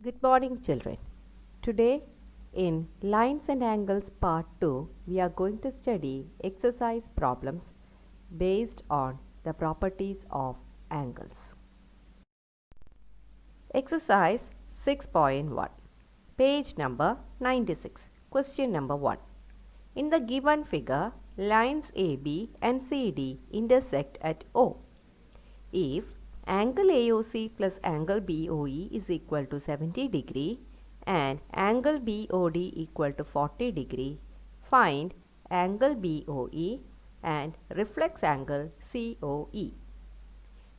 Good morning, children. Today, in Lines and Angles Part 2, we are going to study exercise problems based on the properties of angles. Exercise 6.1, page number 96, question number 1. In the given figure, lines AB and CD intersect at O. If angle AOC plus angle BOE is equal to 70 degree and angle BOD equal to 40 degree, find angle BOE and reflex angle COE.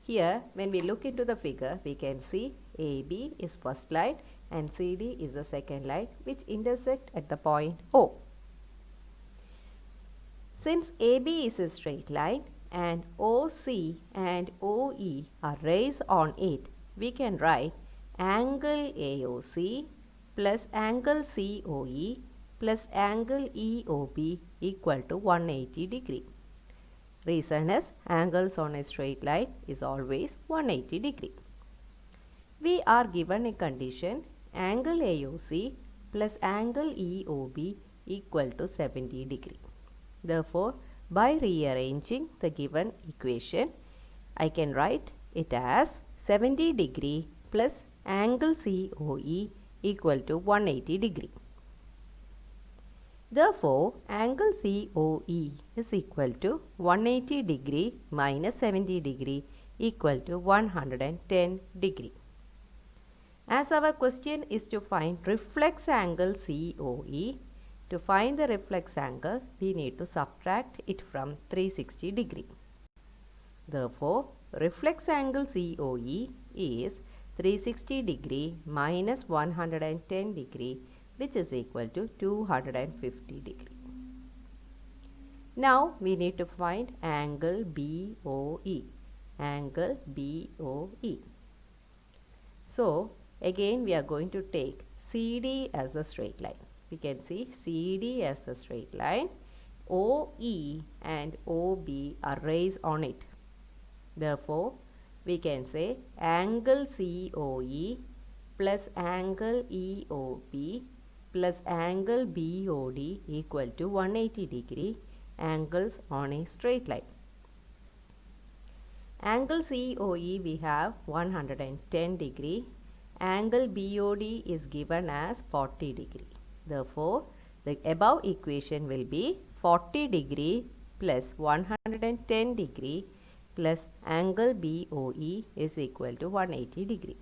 Here, when we look into the figure, we can see AB is first line and CD is the second line which intersect at the point O. Since AB is a straight line and OC and OE are rays on it, we can write angle AOC plus angle COE plus angle EOB equal to 180 degree. Reason is angles on a straight line is always 180 degree. We are given a condition angle AOC plus angle EOB equal to 70 degree. Therefore, by rearranging the given equation, I can write it as 70 degree plus angle COE equal to 180 degree. Therefore, angle COE is equal to 180 degree minus 70 degree equal to 110 degree. As our question is to find reflex angle COE, to find the reflex angle, we need to subtract it from 360 degree. Therefore, reflex angle COE is 360 degree minus 110 degree, which is equal to 250 degree. Now, we need to find angle BOE. Angle BOE. So, again we are going to take CD as the straight line. We can see CD as the straight line. OE and OB are rays on it. Therefore, we can say angle COE plus angle EOB plus angle BOD equal to 180 degree angles on a straight line. Angle COE we have 110 degree. Angle BOD is given as 40 degree. Therefore, the above equation will be 40 degree plus 110 degree plus angle BOE is equal to 180 degree.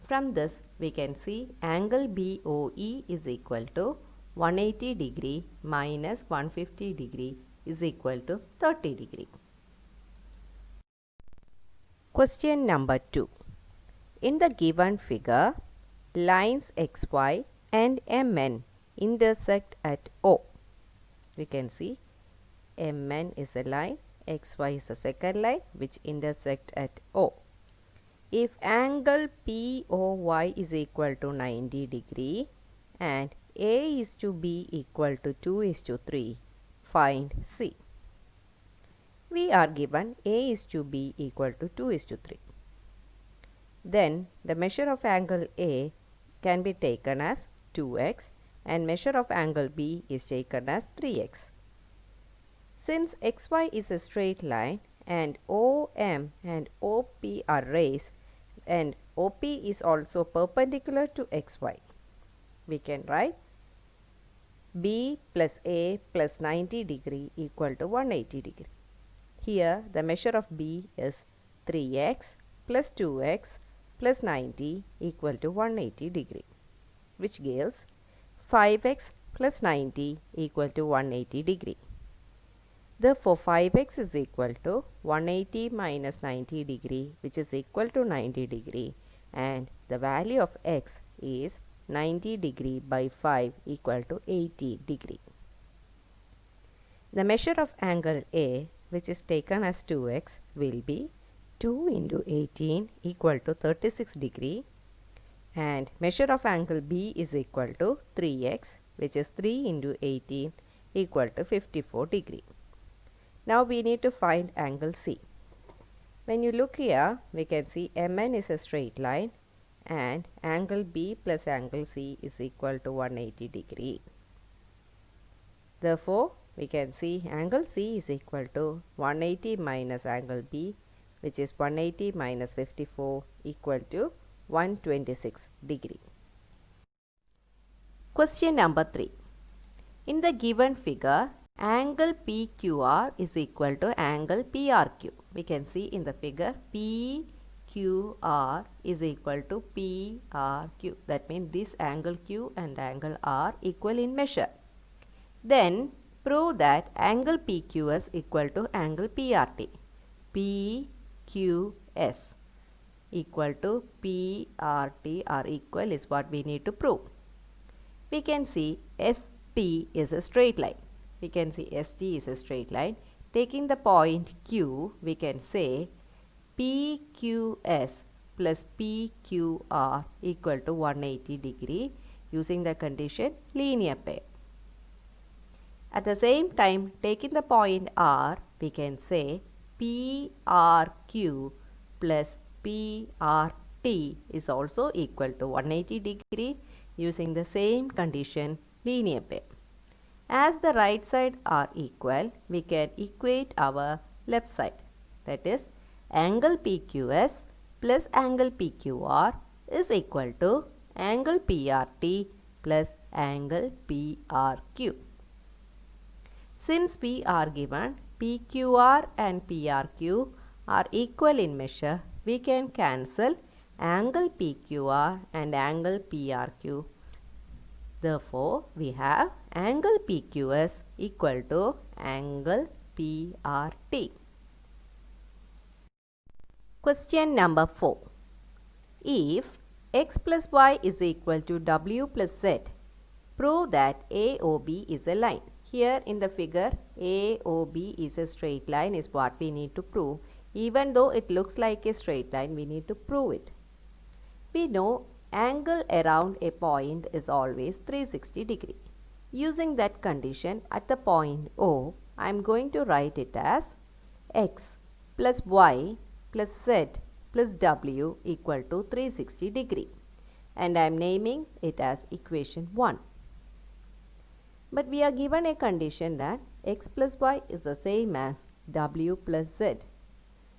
From this, we can see angle BOE is equal to 180 degree minus 150 degree is equal to 30 degree. Question number 2. In the given figure, lines XY and MN intersect at O. We can see MN is a line, XY is a second line which intersect at O. If angle POY is equal to 90 degree and A is to B equal to 2:3, find C. We are given A is to B equal to 2:3. Then the measure of angle A can be taken as 2x and measure of angle B is taken as 3x. Since XY is a straight line and OM and OP are rays and OP is also perpendicular to XY, we can write B plus A plus 90 degree equal to 180 degree. Here the measure of B is 3x plus 2x plus 90 equal to 180 degree, which gives 5x plus 90 equal to 180 degree. Therefore, 5x is equal to 180 minus 90 degree, which is equal to 90 degree, and the value of x is 90 degree by 5 equal to 80 degree. The measure of angle A, which is taken as 2x, will be 2 into 18 equal to 36 degree, and measure of angle B is equal to 3x, which is 3 into 18 equal to 54 degree. Now we need to find angle C. When you look here, we can see MN is a straight line and angle B plus angle C is equal to 180 degree. Therefore, we can see angle C is equal to 180 minus angle B, which is 180 minus 54 equal to 126 degree. Question number 3. In the given figure, angle PQR is equal to angle PRQ. We can see in the figure PQR is equal to PRQ. That means this angle Q and angle R equal in measure. Then prove that angle PQS equal to angle PRT. PQS equal to PRT are equal is what we need to prove. We can see ST is a straight line. We can see ST is a straight line. Taking the point Q, we can say PQS plus PQR equal to 180 degree using the condition linear pair. At the same time, taking the point R, we can say PRQ plus PRT is also equal to 180 degree using the same condition linear pair. As the right side are equal, we can equate our left side. That is, angle PQS plus angle PQR is equal to angle PRT plus angle PRQ. Since we are given PQR and PRQ are equal in measure, we can cancel angle PQR and angle PRQ. Therefore, we have angle PQS equal to angle PRT. Question number 4. If x plus y is equal to w plus z, prove that AOB is a line. Here in the figure, AOB is a straight line is what we need to prove. Even though it looks like a straight line, we need to prove it. We know angle around a point is always 360 degree. Using that condition at the point O, I am going to write it as x plus y plus z plus w equal to 360 degree. And I am naming it as equation 1. But we are given a condition that x plus y is the same as w plus z.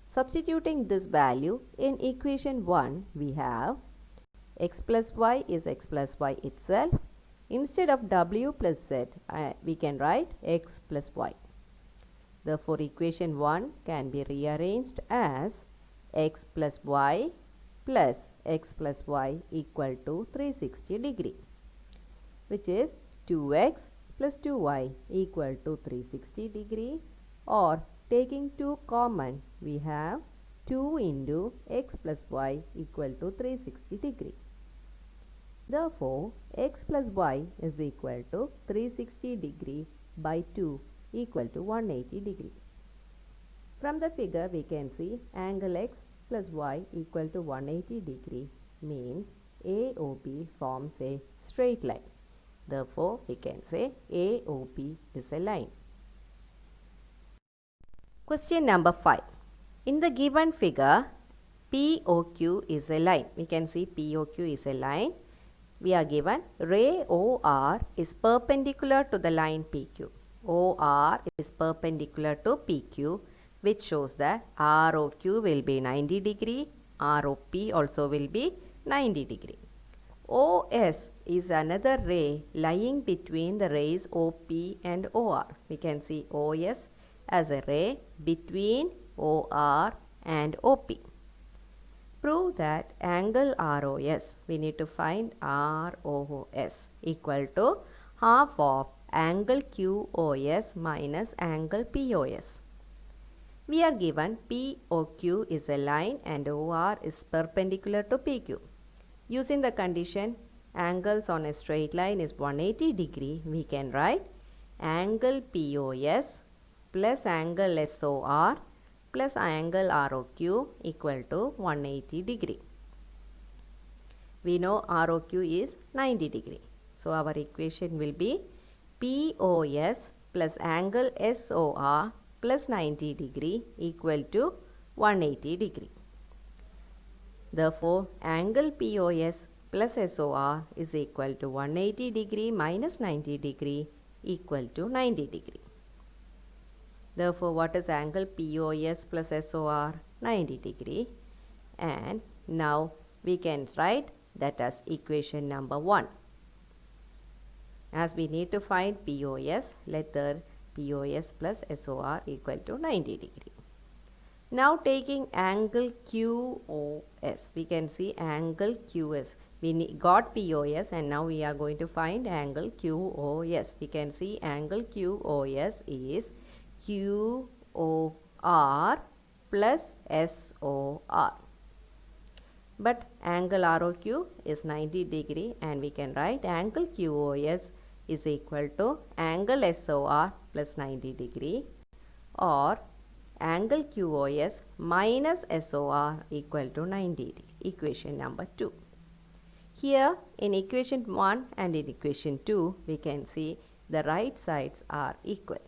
Substituting this value in equation 1, we have x plus y is x plus y itself. Instead of w plus z, we can write x plus y. Therefore, equation 1 can be rearranged as x plus y equal to 360 degree, which is 2x plus 2y equal to 360 degree, or taking 2 common, we have 2 into x plus y equal to 360 degree. Therefore, x plus y is equal to 360 degree by 2 equal to 180 degree. From the figure, we can see angle x plus y equal to 180 degree means AOB forms a straight line. Therefore, we can say AOB is a line. Question number 5. In the given figure, POQ is a line. We can see POQ is a line. We are given ray OR is perpendicular to the line PQ. OR is perpendicular to PQ, which shows that ROQ will be 90 degree, ROP also will be 90 degree. OS is another ray lying between the rays OP and OR. We can see OS as a ray between OR and OP. Prove that angle ROS, we need to find ROS equal to half of angle QOS minus angle POS. We are given POQ is a line and OR is perpendicular to PQ. Using the condition angles on a straight line is 180 degree, we can write angle POS plus angle SOR plus angle ROQ equal to 180 degree. We know ROQ is 90 degree. So, our equation will be POS plus angle SOR plus 90 degree equal to 180 degree. Therefore, angle POS plus SOR is equal to 180 degree minus 90 degree equal to 90 degree. Therefore, what is angle POS plus SOR? 90 degree. And now we can write that as equation number 1. As we need to find POS, let the POS plus SOR equal to 90 degree. Now taking angle QOS, we can see angle QS. We got POS and now we are going to find angle QOS. We can see angle QOS is QOR plus SOR. But angle ROQ is 90 degree and we can write angle QOS is equal to angle SOR plus 90 degree or angle QOS minus SOR equal to 90 degree. Equation number 2. Here in equation 1 and in equation 2 we can see the right sides are equal.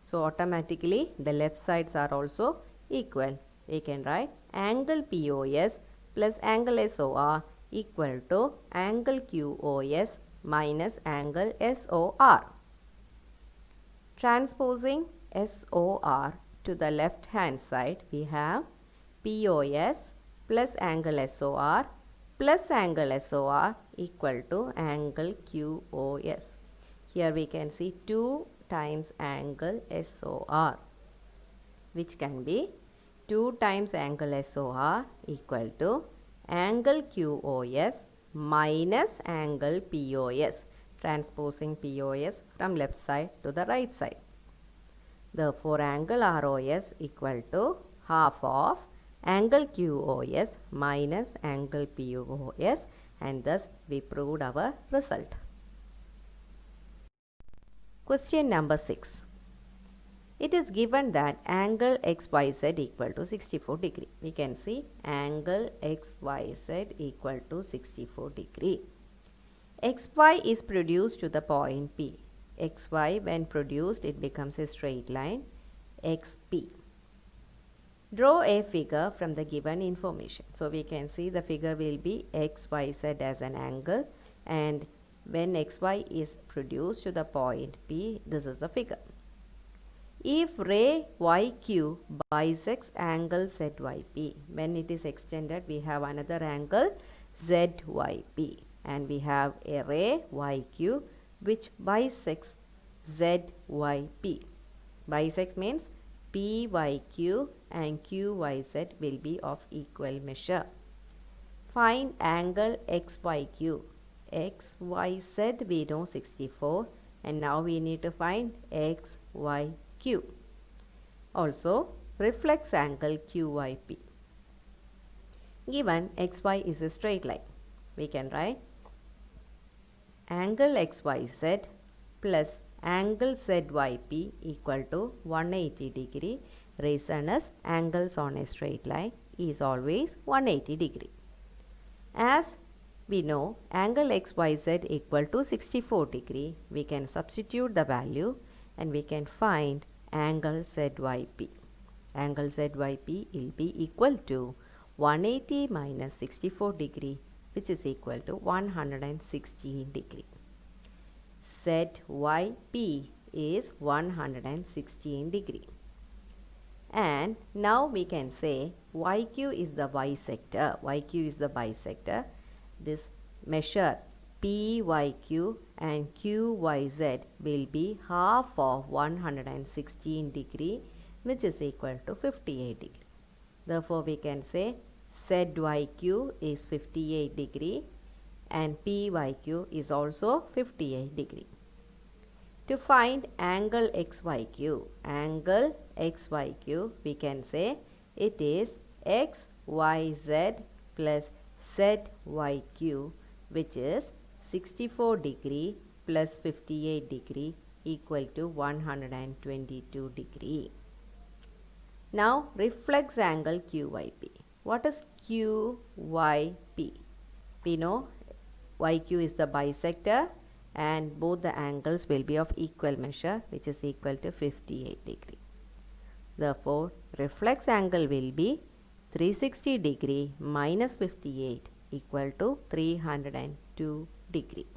So automatically the left sides are also equal. We can write angle POS plus angle SOR equal to angle QOS minus angle SOR. Transposing SOR to the left hand side, we have POS plus angle SOR plus angle SOR equal to angle QOS. Here we can see 2 times angle SOR, which can be 2 times angle SOR equal to angle QOS minus angle POS, transposing POS from left side to the right side. Therefore, angle ROS equal to half of angle QOS minus angle POS, and thus we proved our result. Question number 6. It is given that angle XYZ equal to 64 degree. We can see angle XYZ equal to 64 degree. XY is produced to the point P. XY when produced it becomes a straight line XP. Draw a figure from the given information. So we can see the figure will be XYZ as an angle, and when XY is produced to the point P, this is the figure. If ray YQ bisects angle ZYP, when it is extended we have another angle ZYP, and we have a ray YQ which bisects ZYP. Bisect means PYQ and QYZ will be of equal measure. Find angle XYQ. XYZ we know 64, and now we need to find XYQ. Also reflex angle QYP. Given XY is a straight line, we can write angle XYZ plus angle ZYP equal to 180 degree. Reason is angles on a straight line is always 180 degree. As we know angle XYZ equal to 64 degree, we can substitute the value and we can find angle ZYP. Angle ZYP will be equal to 180 minus 64 degree, which is equal to 116 degree. ZYP is 116 degree. And now we can say YQ is the bisector. YQ is the bisector. This measure PYQ and QYZ will be half of 116 degree, which is equal to 58 degree. Therefore, we can say ZYQ is 58 degree and PYQ is also 58 degree. To find angle XYQ, we can say it is XYZ plus ZYQ, which is 64 degree plus 58 degree equal to 122 degree. Now reflex angle QYP. What is QYP? We know YQ is the bisector and both the angles will be of equal measure, which is equal to 58 degree. Therefore, reflex angle will be 360 degree minus 58 equal to 302 degree.